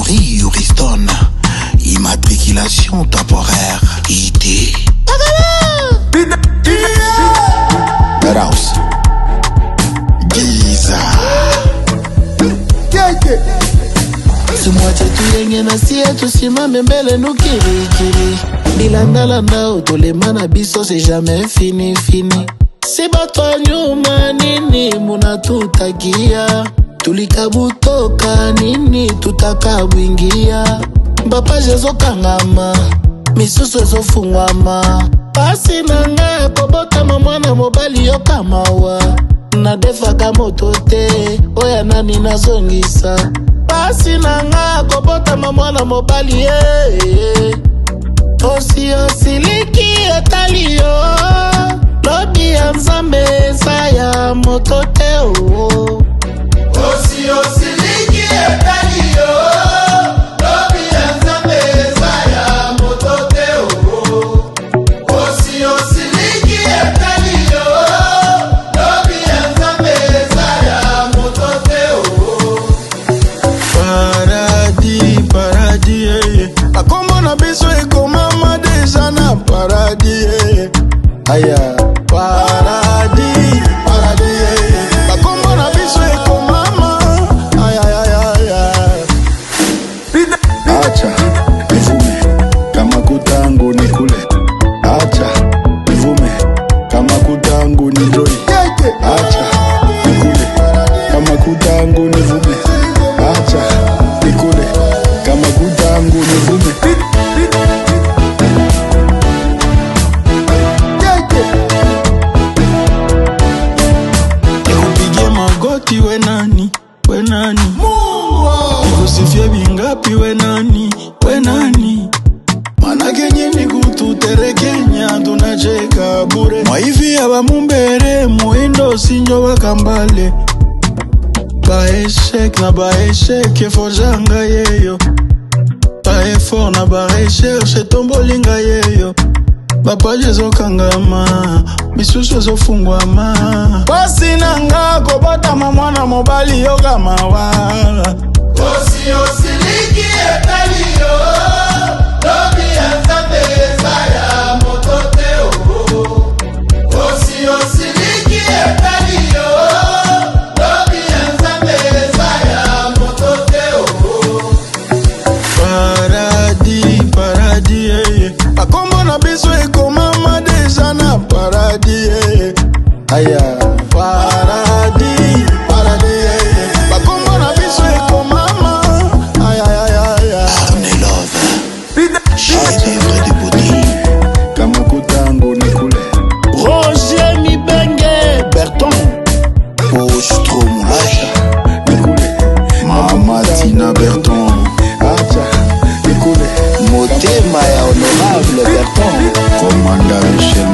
Henry Houston. Immatriculation temporaire. ID. House. Giza. Simwache tuyenge na siye tusimame mbele nukirikiri. Bilandalanda utolemana biso c'est jamais fini. Si bato nyuma nini munatutakia. Tulikabutoka nini tutakabwingia. Mbapa jezo kangama misusu ezofungwama. Pasi nanga kobota mwana mobali yoka mawa. Nadefaka moto te oya nani nazongisa. Pasi nanga kobota mwana mobali osiliki etali yo. Lobi ya nzambe eza ya moto te o. Osiliki etali yo. Lobi ya nzambe eza ya moto te o. Osiliki etali yo. Lobi ya nzambe eza ya moto te o. Paradis, akombo na biso ekomama deja na paradis. Aya, paradis, akombo na biso ekomama. Aya. Acha nivume kama kutangu ni kule. Acha nivume kama kutangu ni joy. Acha nikule kama kutangu nivume. Acha nikule kama kutangu nivume. Nikupige magoti we nani nikusifie bingapi we nani manake nyini kututerekenya tunacheka bure. Mwaivi aba mumbere muindo sinjo bakambale. Baeshek na baeshek forjanga yeyo. Baefort na barecherche tombolinga yeyo. Bapaje zokangama misusu zofungwama. Pasi nanga kobota mwana mobali yoka mawa. Osiliki etali yo. Lobi ya nzambe eza ya moto te o. Osiliki etali yo. Lobi ya nzambe eza ya moto te o. Paradis, akombo na biso ekomama deja na paradis. Aya, paradis, akombo na biso ekomama. Aya. Arnelove. Chef-d'œuvre de beauté. Kama kutangu ni kule. Roger Mibenge Berton. Postro Moulage. Nikule Mama Tina Berton. acha nikule Motema ya honorable Berton. Commandant Michel